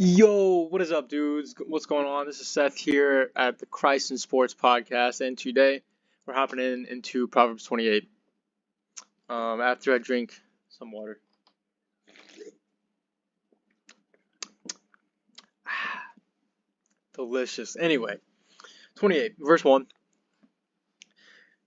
Yo, what is up, dudes? What's going on? This is Seth here at the Christ in Sports podcast, and today we're hopping into Proverbs 28. After I drink some water. Delicious. Anyway, 28, verse 1.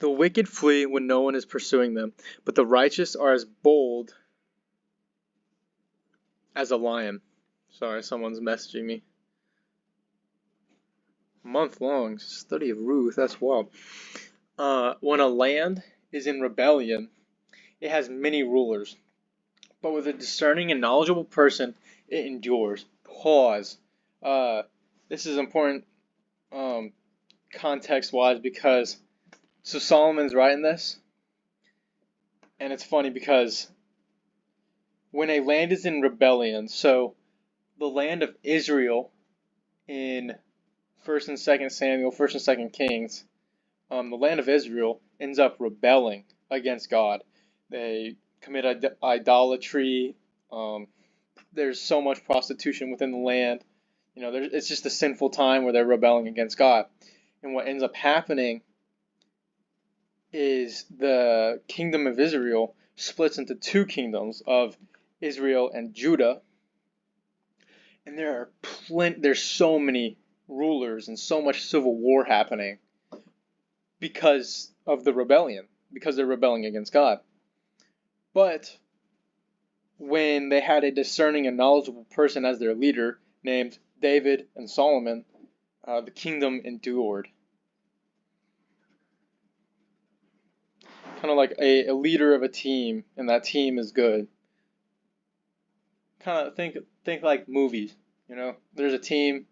The wicked flee when no one is pursuing them, but the righteous are as bold as a lion. Sorry, someone's messaging me. Month-long study of Ruth. That's wild. When a land is in rebellion, it has many rulers, but with a discerning and knowledgeable person, it endures. Pause. This is important context-wise because Solomon's writing this, and it's funny because when a land is in rebellion, so the land of Israel in 1st and 2nd Samuel, 1st and 2nd Kings, the land of Israel ends up rebelling against God. They commit idolatry. There's so much prostitution within the land. It's just a sinful time where they're rebelling against God. And what ends up happening is the kingdom of Israel splits into two kingdoms of Israel and Judah. And there's so many rulers and so much civil war happening because of the rebellion, because they're rebelling against God. But when they had a discerning and knowledgeable person as their leader named David and Solomon, the kingdom endured. Kind of like a leader of a team, and that team is good. Kind of think like movies, There's a team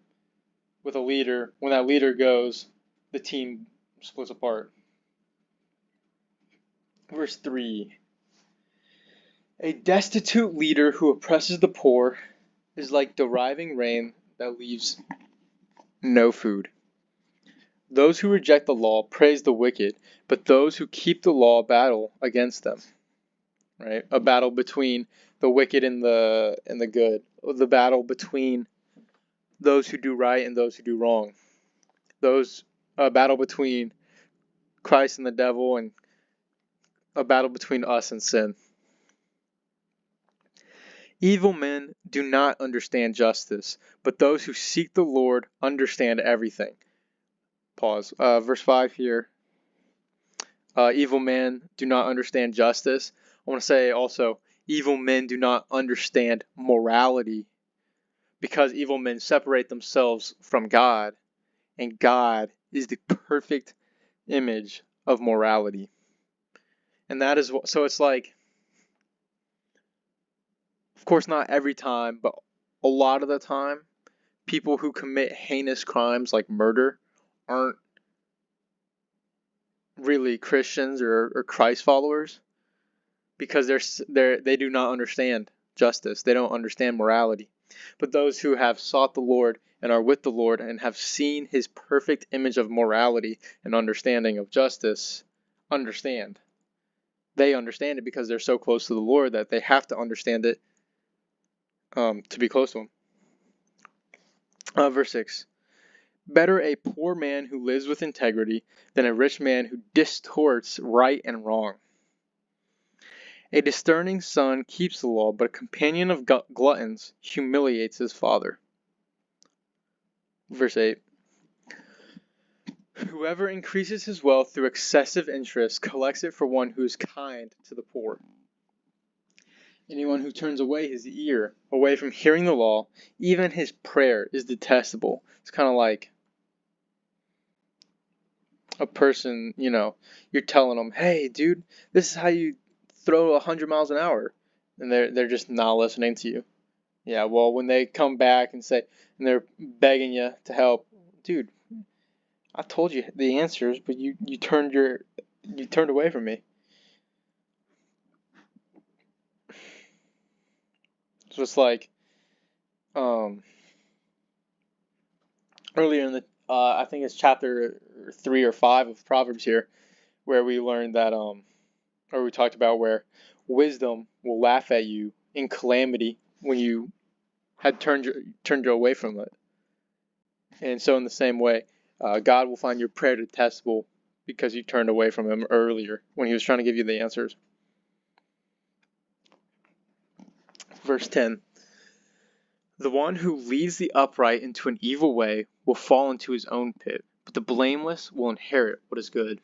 with a leader. When that leader goes, the team splits apart. Verse 3. A destitute leader who oppresses the poor is like deriving rain that leaves no food. Those who reject the law praise the wicked, but those who keep the law battle against them. Right? A battle between the wicked and the good. The battle between those who do right and those who do wrong. A battle between Christ and the devil, and a battle between us and sin. Evil men do not understand justice, but those who seek the Lord understand everything. Pause. Verse 5 here. Evil men do not understand justice. I want to say also, evil men do not understand morality, because evil men separate themselves from God, and God is the perfect image of morality. And that is what, so it's like, of course not every time, but a lot of the time, people who commit heinous crimes like murder aren't really Christians or Christ followers, because they do not understand justice. They don't understand morality. But those who have sought the Lord and are with the Lord and have seen his perfect image of morality and understanding of justice understand. They understand it because they're so close to the Lord that they have to understand it to be close to him. Verse 6. Better a poor man who lives with integrity than a rich man who distorts right and wrong. A discerning son keeps the law, but a companion of gluttons humiliates his father. Verse 8. Whoever increases his wealth through excessive interest collects it for one who is kind to the poor. Anyone who turns away his ear away from hearing the law, even his prayer is detestable. It's kind of like a person, you're telling them, hey, dude, this is how you throw 100 miles an hour. And they're just not listening to you. Yeah, well, when they come back and they're begging you to help, dude, I told you the answers, but you turned away from me. So it's like, earlier in the, I think it's chapter 3 or 5 of Proverbs here, where we learned that, or we talked about where wisdom will laugh at you in calamity when you had turned you away from it. And so in the same way, God will find your prayer detestable because you turned away from him earlier when he was trying to give you the answers. Verse 10. The one who leads the upright into an evil way will fall into his own pit, but the blameless will inherit what is good.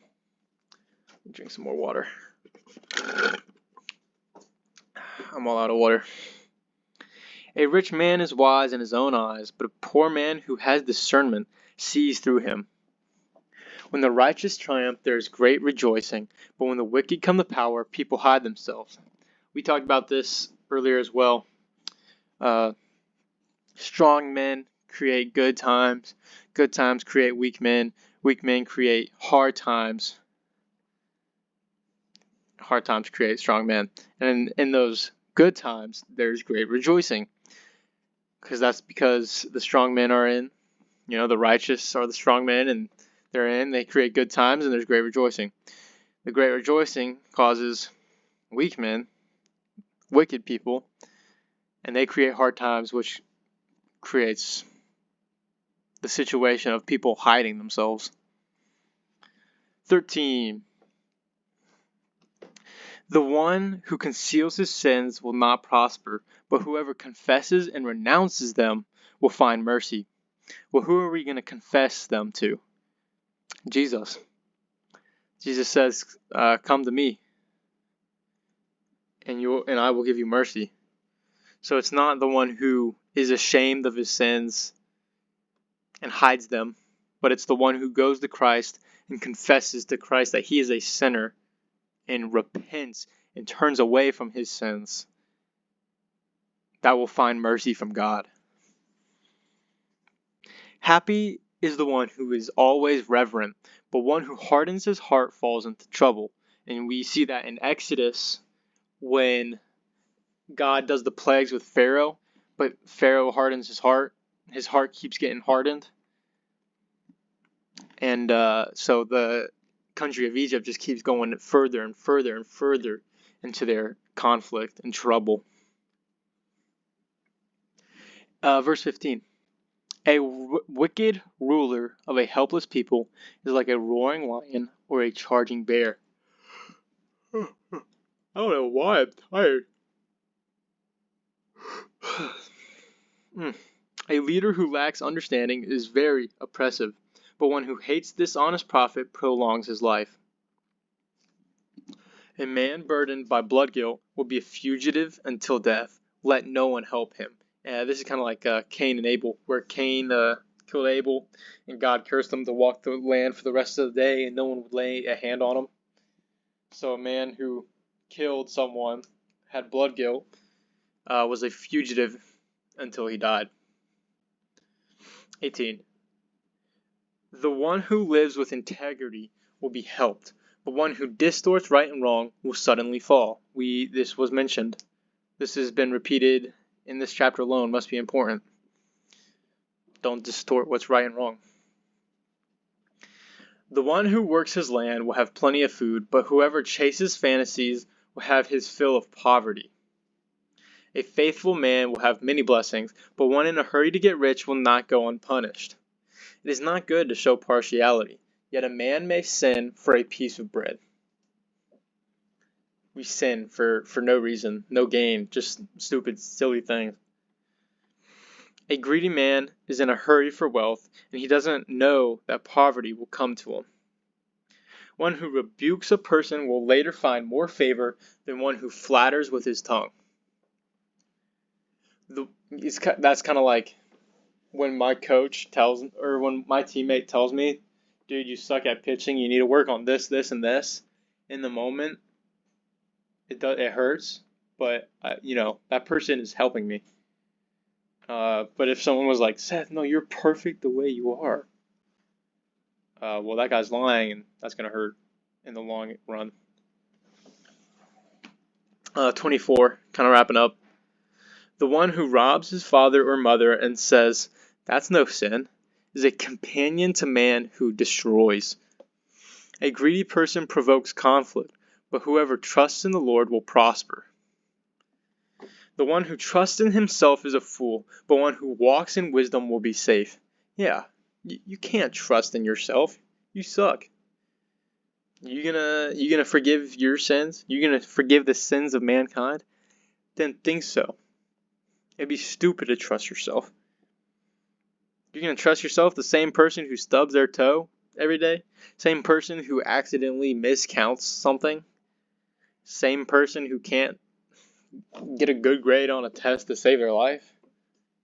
Drink some more water. I'm all out of water. A rich man is wise in his own eyes, but a poor man who has discernment sees through him. When the righteous triumph, there is great rejoicing, but when the wicked come to power, people hide themselves. We talked about this earlier as well. Strong men create good times create weak men create hard times create strong men. And in those good times, there's great rejoicing. Because the strong men are in, the righteous are the strong men, and they create good times, and there's great rejoicing. The great rejoicing causes weak men, wicked people, and they create hard times, which creates the situation of people hiding themselves. 13. The one who conceals his sins will not prosper, but whoever confesses and renounces them will find mercy. Well, who are we going to confess them to? Jesus. Jesus says, come to me, and I will give you mercy. So it's not the one who is ashamed of his sins and hides them, but it's the one who goes to Christ and confesses to Christ that he is a sinner and repents and turns away from his sins, that will find mercy from God. Happy is the one who is always reverent, but one who hardens his heart falls into trouble. And we see that in Exodus when God does the plagues with Pharaoh, but Pharaoh hardens his heart. His heart keeps getting hardened. And so the country of Egypt just keeps going further and further and further into their conflict and trouble. Verse 15. A wicked ruler of a helpless people is like a roaring lion or a charging bear. I don't know why I'm tired. A leader who lacks understanding is very oppressive, but one who hates dishonest profit prolongs his life. A man burdened by blood guilt will be a fugitive until death. Let no one help him. This is kind of like Cain and Abel, where Cain killed Abel, and God cursed him to walk the land for the rest of the day, and no one would lay a hand on him. So a man who killed someone, had blood guilt, was a fugitive until he died. 18. The one who lives with integrity will be helped, but one who distorts right and wrong will suddenly fall. This was mentioned. This has been repeated in this chapter alone. Must be important. Don't distort what's right and wrong. The one who works his land will have plenty of food, but whoever chases fantasies will have his fill of poverty. A faithful man will have many blessings, but one in a hurry to get rich will not go unpunished. It is not good to show partiality, yet a man may sin for a piece of bread. We sin for no reason, no gain, just stupid, silly things. A greedy man is in a hurry for wealth, and he doesn't know that poverty will come to him. One who rebukes a person will later find more favor than one who flatters with his tongue. That's kind of like when my coach when my teammate tells me, dude, you suck at pitching, you need to work on this, this, and this. In the moment, it hurts, but that person is helping me. But if someone was like, Seth, no, you're perfect the way you are, well, that guy's lying, and that's going to hurt in the long run. 24, kind of wrapping up. The one who robs his father or mother and says, that's no sin, is a companion to man who destroys. A greedy person provokes conflict, but whoever trusts in the Lord will prosper. The one who trusts in himself is a fool, but one who walks in wisdom will be safe. Yeah, you can't trust in yourself. You suck. You gonna forgive your sins? You gonna forgive the sins of mankind? Then think so. It'd be stupid to trust yourself. You're gonna trust yourself, the same person who stubs their toe every day? Same person who accidentally miscounts something? Same person who can't get a good grade on a test to save their life?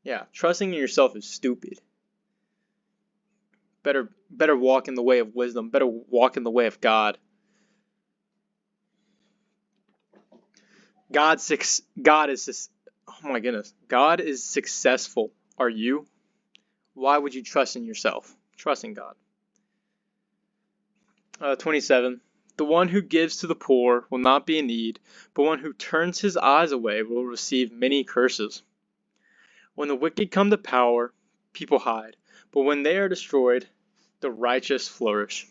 Yeah, trusting in yourself is stupid. Better walk in the way of wisdom. Better walk in the way of God. God is oh my goodness. God is successful. Are you? Why would you trust in yourself? Trust in God. 27. The one who gives to the poor will not be in need, but one who turns his eyes away will receive many curses. When the wicked come to power, people hide, but when they are destroyed, the righteous flourish.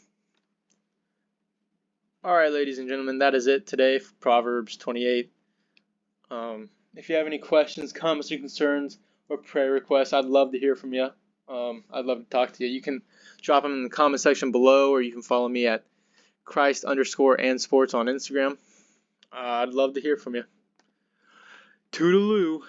Alright, ladies and gentlemen, that is it today for Proverbs 28. If you have any questions, comments, or concerns, or prayer requests, I'd love to hear from you. I'd love to talk to you. You can drop them in the comment section below, or you can follow me at Christ_and sports on Instagram. I'd love to hear from you. Toodaloo.